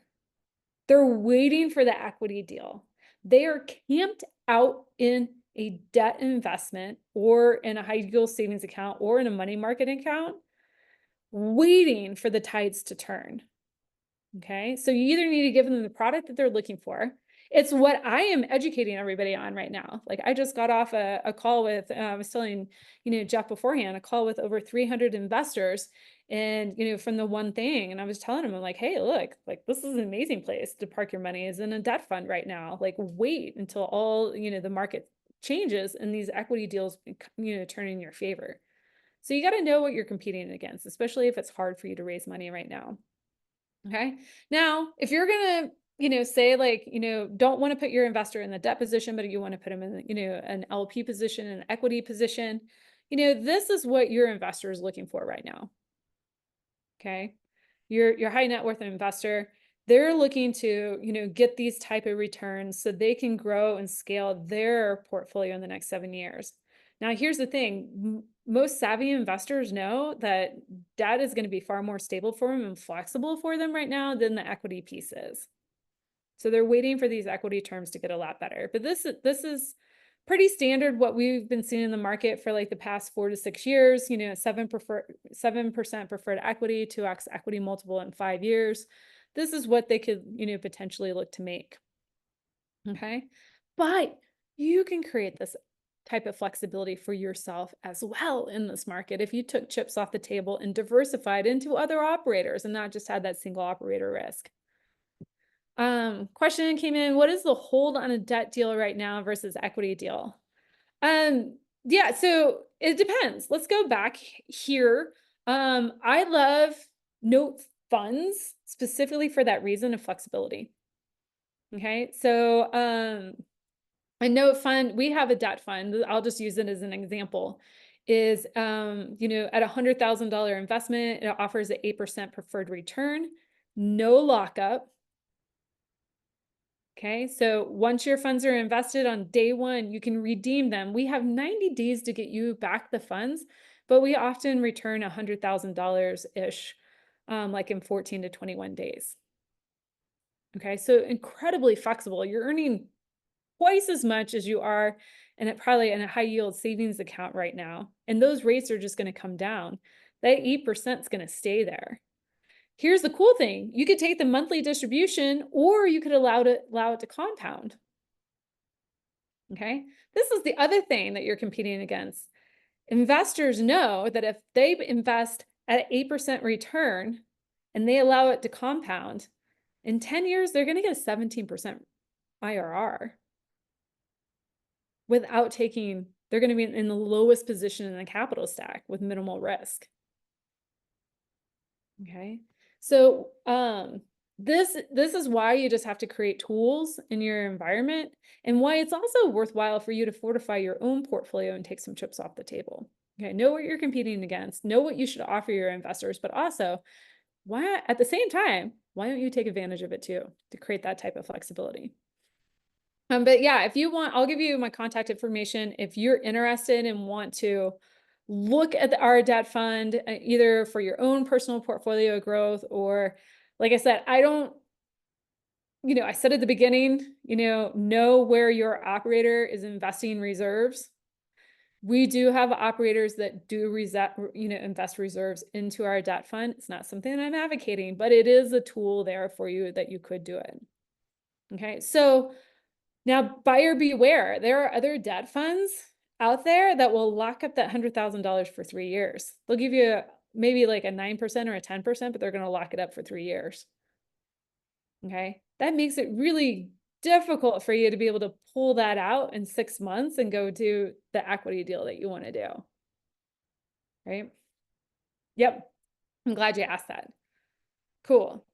They're waiting for the equity deal. They are camped out in a debt investment or in a high yield savings account or in a money market account, waiting for the tides to turn. Okay, so you either need to give them the product that they're looking for. It's what I am educating everybody on right now. Like, I just got off a call with, I was telling, Jeff beforehand, a call with over 300 investors, and, from the one thing, and I was telling them, I'm like, hey, look, this is an amazing place to park your money, is in a debt fund right now. Wait until all, the market changes and these equity deals, turn in your favor. So you got to know what you're competing against, especially if it's hard for you to raise money right now. Okay. Now, if you're going to, say don't want to put your investor in the debt position, but you want to put them in, an LP position, an equity position, this is what your investor is looking for right now. Okay. Your high net worth investor, they're looking to, get these type of returns so they can grow and scale their portfolio in the next 7 years. Now, here's the thing. Most savvy investors know that debt is going to be far more stable for them and flexible for them right now than the equity piece is. So they're waiting for these equity terms to get a lot better. But this is pretty standard what we've been seeing in the market for like the past 4 to 6 years, 7% preferred equity, 2x equity multiple in 5 years. This is what they could, potentially look to make. Okay. But you can create this type of flexibility for yourself as well in this market if you took chips off the table and diversified into other operators and not just had that single operator risk. Question came in, what is the hold on a debt deal right now versus equity deal? Yeah, so it depends. Let's go back here. I love note funds specifically for that reason of flexibility. Okay, so a note fund, we have a debt fund. I'll just use it as an example. Is at $100,000 investment, it offers an 8% preferred return, no lockup. Okay, so once your funds are invested on day one, you can redeem them. We have 90 days to get you back the funds, but we often return $100,000-ish, like in 14 to 21 days. Okay, so incredibly flexible. You're earning twice as much as you are probably in a high yield savings account right now. And those rates are just going to come down. That 8% is going to stay there. Here's the cool thing. You could take the monthly distribution or you could allow it to compound. Okay. This is the other thing that you're competing against. Investors know that if they invest at 8% return and they allow it to compound, in 10 years, they're going to get a 17% IRR without they're going to be in the lowest position in the capital stack with minimal risk. Okay. So this is why you just have to create tools in your environment and why it's also worthwhile for you to fortify your own portfolio and take some chips off the table. Okay, know what you're competing against, know what you should offer your investors, but also why at the same time, why don't you take advantage of it too to create that type of flexibility? But yeah, if you want, I'll give you my contact information. If you're interested and want to look at our debt fund, either for your own personal portfolio growth, or like I said, I said at the beginning, know where your operator is investing reserves. We do have operators that do invest reserves into our debt fund. It's not something that I'm advocating, but it is a tool there for you that you could do it. Okay, so now buyer beware. There are other debt funds out there that will lock up that $100,000 for 3 years. They'll give you maybe like a 9% or a 10%, but they're going to lock it up for 3 years. Okay. That makes it really difficult for you to be able to pull that out in 6 months and go do the equity deal that you want to do. Right? Yep. I'm glad you asked that. Cool.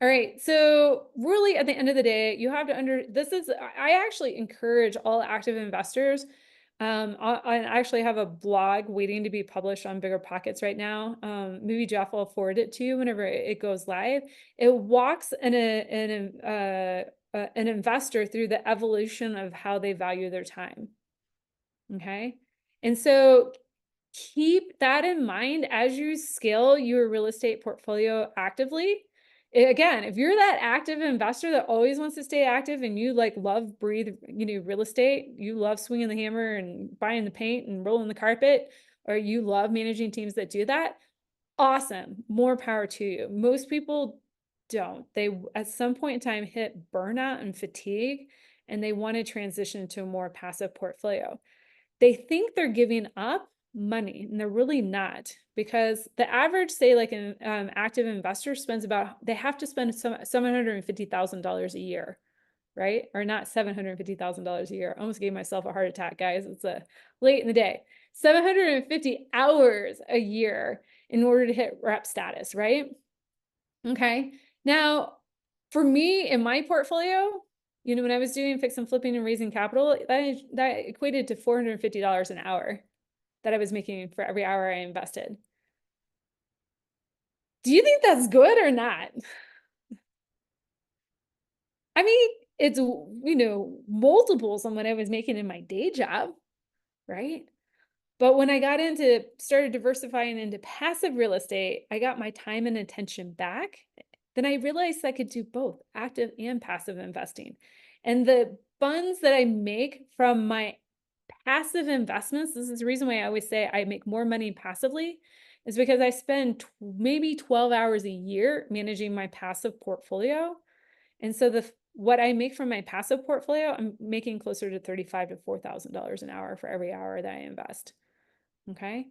All right, so really at the end of the day, you have to I actually encourage all active investors. I actually have a blog waiting to be published on Bigger Pockets right now. Maybe Jeff will forward it to you whenever it goes live. It walks an investor through the evolution of how they value their time. Okay, and so keep that in mind as you scale your real estate portfolio actively. Again, if you're that active investor that always wants to stay active and you breathe, real estate, you love swinging the hammer and buying the paint and rolling the carpet, or you love managing teams that do that, awesome, more power to you. Most people don't. They, at some point in time, hit burnout and fatigue, and they want to transition to a more passive portfolio. They think they're giving up money, and they're really not, because the average, say like an active investor they have to spend $750,000 a year, right? Or not $750,000 a year. I almost gave myself a heart attack, guys. It's late in the day. 750 hours a year in order to hit rep status, right? Okay. Now, for me in my portfolio, when I was doing fix and flipping and raising capital, that equated to $450 an hour that I was making for every hour I invested. Do you think that's good or not? I mean, it's, you know, multiples on what I was making in my day job, right? But when I started diversifying into passive real estate, I got my time and attention back. Then I realized I could do both active and passive investing. And the funds that I make from my passive investments, this is the reason why I always say I make more money passively, is because I spend maybe 12 hours a year managing my passive portfolio. And so what I make from my passive portfolio, I'm making closer to $35 to $4,000 an hour for every hour that I invest. Okay.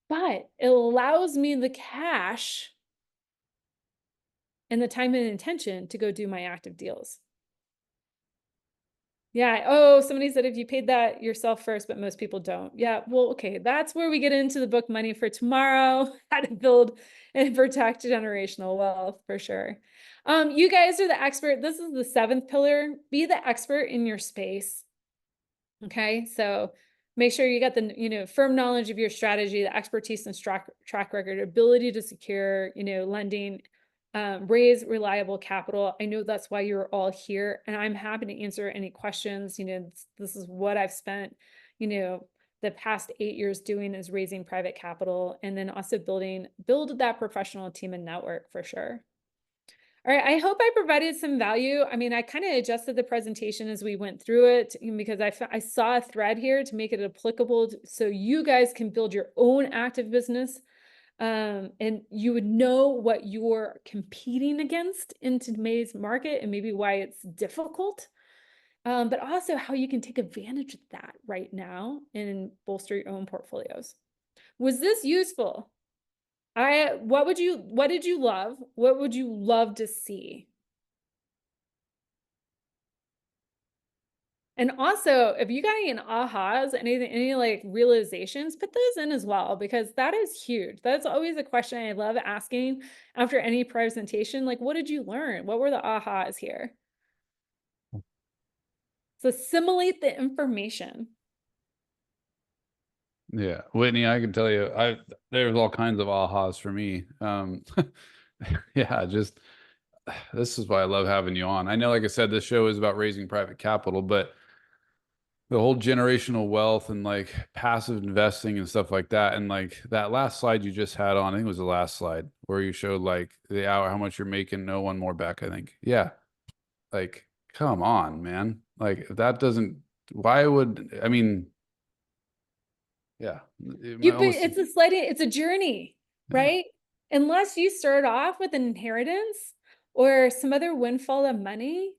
But it allows me the cash and the time and intention to go do my active deals. Yeah. Oh, somebody said if you paid that yourself first, but most people don't. Yeah. Well, okay. That's where we get into the book Money for Tomorrow, how to build and protect generational wealth for sure. You guys are the expert. This is the 7th pillar. Be the expert in your space. Okay. So make sure you got the, you know, firm knowledge of your strategy, the expertise and track record, ability to secure, you know, lending, raise reliable capital. I know that's why you're all here, and I'm happy to answer any questions. You know, this is what I've spent, you know, the past 8 years doing, is raising private capital, and then also build that professional team and network for sure. All right, I hope I provided some value. I mean, I kind of adjusted the presentation as we went through it because I saw a thread here to make it applicable so you guys can build your own active business, and you would know what you're competing against in today's market and maybe why it's difficult, but also how you can take advantage of that right now and bolster your own portfolios. Was this useful? What did you love? What would you love to see? And also, if you got any ahas, any like realizations, put those in as well, because that is huge. That's always a question I love asking after any presentation. Like, what did you learn? What were the ahas here? So assimilate the information. Yeah, Whitney, I can tell you, there's all kinds of ahas for me. Yeah, just this is why I love having you on. I know, like I said, this show is about raising private capital, but the whole generational wealth and like passive investing and stuff like that, and like that last slide you just had on, I think it was the last slide where you showed like the hour, how much you're making. No, one more back, I think. Yeah, like come on, man. Like if that doesn't, why would I mean? Yeah, almost. It's a journey, Yeah. right? Unless you start off with an inheritance or some other windfall of money,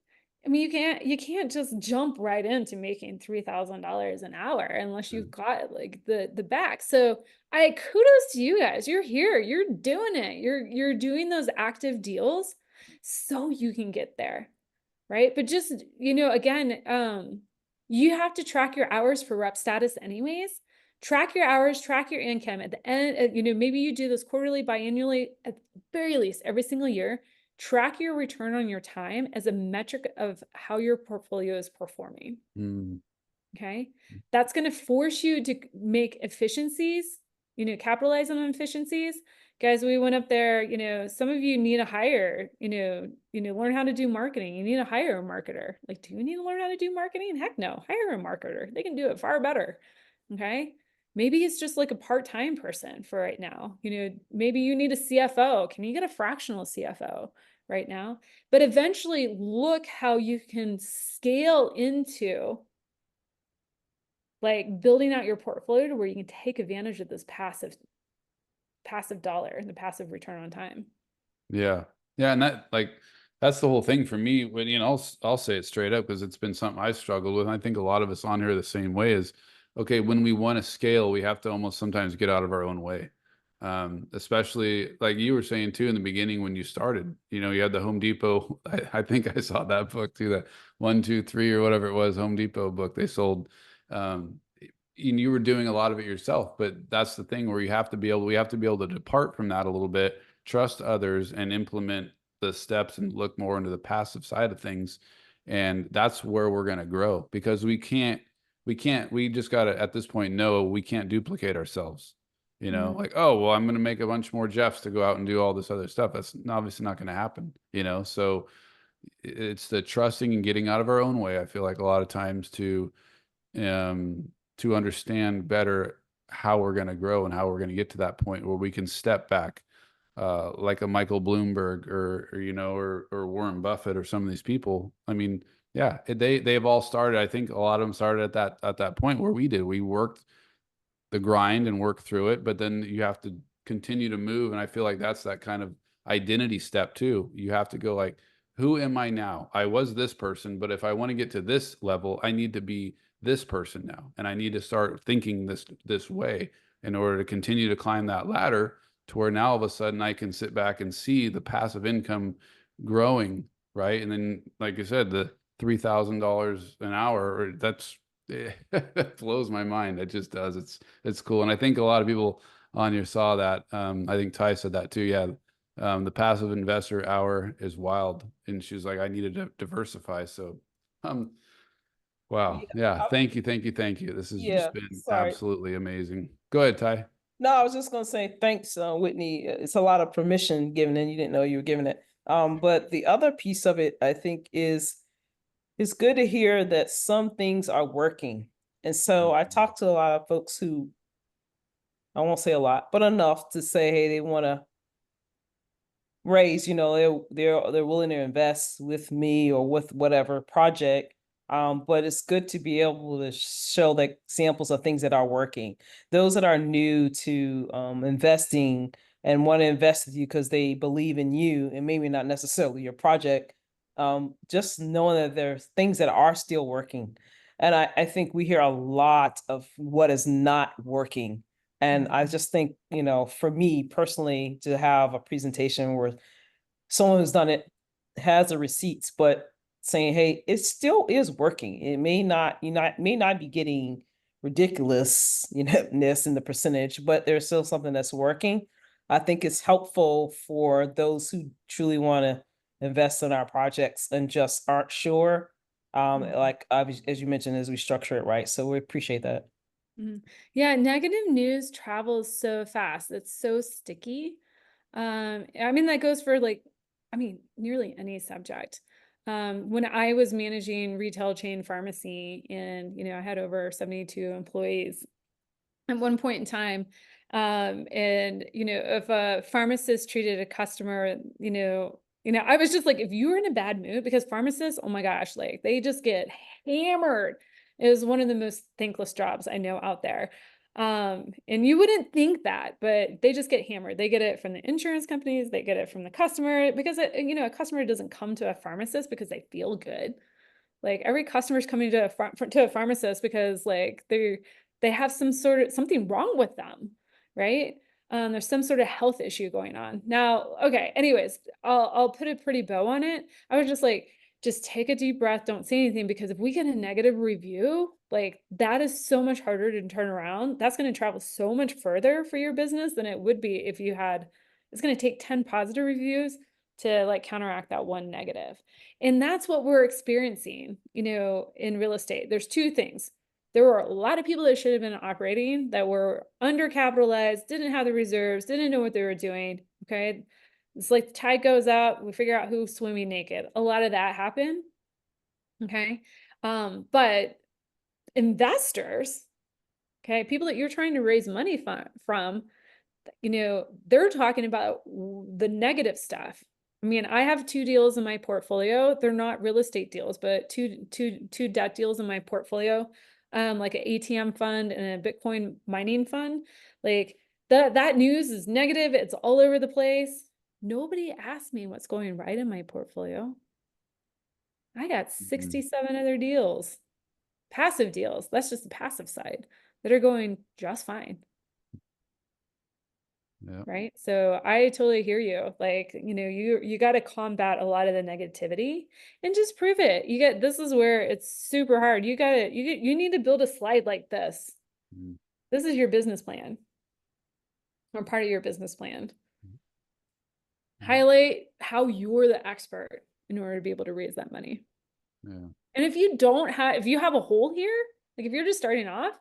I mean, you can't just jump right into making $3,000 an hour unless you've got like the back. So I kudos to you guys. You're here, you're doing it. You're doing those active deals so you can get there, right? But just, you know, again, you have to track your hours for rep status anyways. Track your hours, track your income at the end. You know, maybe you do this quarterly, biannually, at the very least, every single year. Track your return on your time as a metric of how your portfolio is performing. Mm. Okay. That's going to force you to make efficiencies, you know, capitalize on efficiencies. Guys, we went up there, you know, some of you need to hire, learn how to do marketing. You need to hire a marketer. Like, do you need to learn how to do marketing? Heck no, hire a marketer. They can do it far better. Okay. Maybe it's just like a part-time person for right now. You know, maybe you need a CFO. Can you get a fractional CFO right now? But eventually look how you can scale into like building out your portfolio to where you can take advantage of this passive dollar, the passive return on time. Yeah. Yeah. And that's the whole thing for me. When, I'll say it straight up because it's been something I struggled with. And I think a lot of us on here are the same way is, okay, when we want to scale, we have to almost sometimes get out of our own way. Especially like you were saying too, in the beginning, when you started, you had the Home Depot. I think I saw that book too, that 1, 2, 3 or whatever it was, Home Depot book they sold. And you were doing a lot of it yourself, but that's the thing where we have to be able to depart from that a little bit, trust others, and implement the steps and look more into the passive side of things. And that's where we're going to grow, because we just got to, at this point, know we can't duplicate ourselves. Like, oh, well, I'm going to make a bunch more Jeffs to go out and do all this other stuff. That's obviously not going to happen, so it's the trusting and getting out of our own way. I feel like a lot of times um, to understand better how we're going to grow and how we're going to get to that point where we can step back, like a Michael Bloomberg or Warren Buffett or some of these people. I mean, yeah, they've all started. I think a lot of them started at that point where we did. We worked the grind and work through it, but then you have to continue to move. And I feel like that's that kind of identity step too. You have to go like, who am I now? I was this person, but if I want to get to this level, I need to be this person now. And I need to start thinking this way in order to continue to climb that ladder to where now all of a sudden I can sit back and see the passive income growing, right? And then, like I said, the $3,000 an hour, that's it blows my mind. It just does. It's cool. And I think a lot of people on here saw that. I think Ty said that too. Yeah. The passive investor hour is wild. And she was like, I needed to diversify. So, um, wow. Yeah, Yeah. Thank you. Thank you. Thank you. This has yeah, just been sorry. absolutely amazing. Go ahead, Ty. No, I was just gonna say thanks, Whitney. It's a lot of permission given, and you didn't know you were giving it. But the other piece of it, I think, is it's good to hear that some things are working. And so I talked to a lot of folks who, I won't say a lot, but enough to say, hey, they want to raise, they're willing to invest with me or with whatever project. But it's good to be able to show like examples of things that are working. Those that are new to investing and want to invest with you because they believe in you and maybe not necessarily your project, just knowing that there's things that are still working. And I think we hear a lot of what is not working. And I just think, for me personally, to have a presentation where someone who's done it has the receipts, but saying, hey, it still is working. It may not be getting ridiculous, ness in the percentage, but there's still something that's working. I think it's helpful for those who truly want to invest in our projects and just aren't sure. Like as you mentioned, as we structure it right. So we appreciate that. Yeah, negative news travels so fast. It's so sticky. I mean, that goes for nearly any subject. When I was managing retail chain pharmacy and, I had over 72 employees at one point in time. And, if a pharmacist treated a customer, I was just like, if you were in a bad mood, because pharmacists, oh my gosh, like they just get hammered. It was one of the most thankless jobs I know out there. And you wouldn't think that, but they just get hammered. They get it from the insurance companies, they get it from the customer because a customer doesn't come to a pharmacist because they feel good. Like every customer is coming to a pharmacist because like they have something wrong with them, right? There's some sort of health issue going on. Now, okay, anyways, I'll put a pretty bow on it. I was just like, just take a deep breath, don't say anything, because if we get a negative review, like that is so much harder to turn around. That's going to travel so much further for your business than it would be if you had, it's going to take 10 positive reviews to like counteract that one negative. And that's what we're experiencing, in real estate. There's two things. There were a lot of people that should have been operating that were undercapitalized, didn't have the reserves, didn't know what they were doing. Okay. It's like the tide goes out, we figure out who's swimming naked. A lot of that happened. Okay. But investors, okay, people that you're trying to raise money from, they're talking about the negative stuff. I mean, I have 2 deals in my portfolio. They're not real estate deals, but two debt deals in my portfolio, like an ATM fund and a Bitcoin mining fund. Like that news is negative. It's all over the place. Nobody asked me what's going right in my portfolio. I got 67 other deals, passive deals. That's just the passive side that are going just fine. Yeah. Right. So I totally hear you. Like, you got to combat a lot of the negativity and just prove it. This is where it's super hard. You need to build a slide like this. Mhm. This is your business plan or part of your business plan. Highlight how you're the expert in order to be able to raise that money. Yeah. And if you have a hole here, like if you're just starting off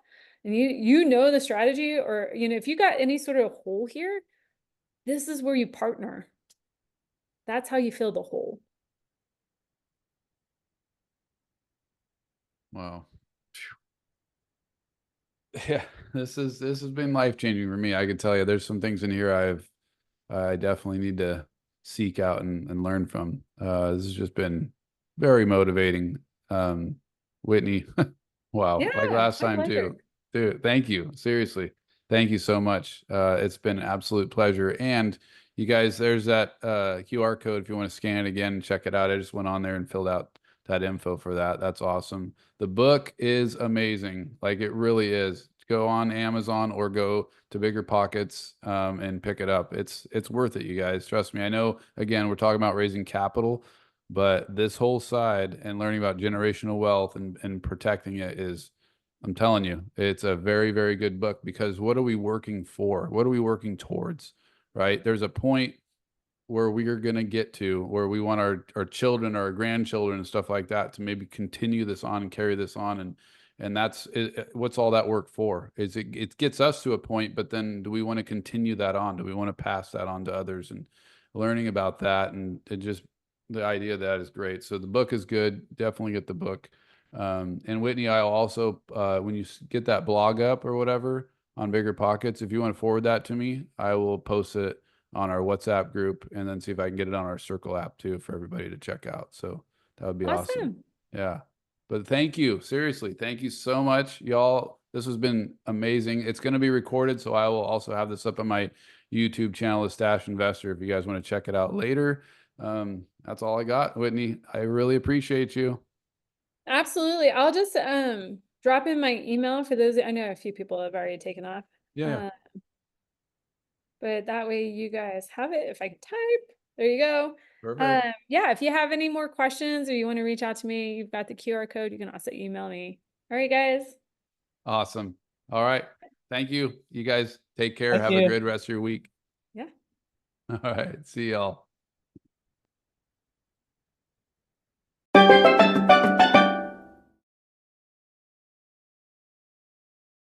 and you know the strategy, or, if you got any sort of hole here, this is where you partner. That's how you fill the hole. Wow. Yeah, this has been life-changing for me. I can tell you there's some things in here I definitely need to seek out and learn from. This has just been very motivating. Whitney, wow, like Yeah, last my time pleasure. too. Dude, thank you. Seriously. Thank you so much. It's been an absolute pleasure. And you guys, there's that QR code if you want to scan it again and check it out. I just went on there and filled out that info for that. That's awesome. The book is amazing. Like it really is. Go on Amazon or go to Bigger Pockets and pick it up. It's worth it, you guys. Trust me. I know, again, we're talking about raising capital, but this whole side and learning about generational wealth and protecting it is, I'm telling you, it's a very, very good book because what are we working for? What are we working towards? Right? There's a point where we are going to get to where we want our children or our grandchildren and stuff like that to maybe continue this on and carry this on. And that's what's all that work for is it gets us to a point, but then do we want to continue that on? Do we want to pass that on to others and learning about that? And it just, the idea of that is great. So the book is good. Definitely get the book. And Whitney, I'll also, when you get that blog up or whatever on Bigger Pockets, if you want to forward that to me, I will post it on our WhatsApp group and then see if I can get it on our Circle app too for everybody to check out. So that would be awesome. Awesome. Yeah. But thank you. Seriously. Thank you so much, y'all. This has been amazing. It's going to be recorded. So I will also have this up on my YouTube channel, The Stash Investor, if you guys want to check it out later. That's all I got, Whitney. I really appreciate you. Absolutely. I'll just drop in my email for those. I know a few people have already taken off. Yeah. But that way you guys have it. If I can type, there you go. Perfect. Yeah, if you have any more questions or you want to reach out to me, you've got the QR code. You can also email me. All right, guys. Awesome. All right. Thank you. You guys take care. Thank Have you. a good rest of your week. Yeah. All right. See y'all.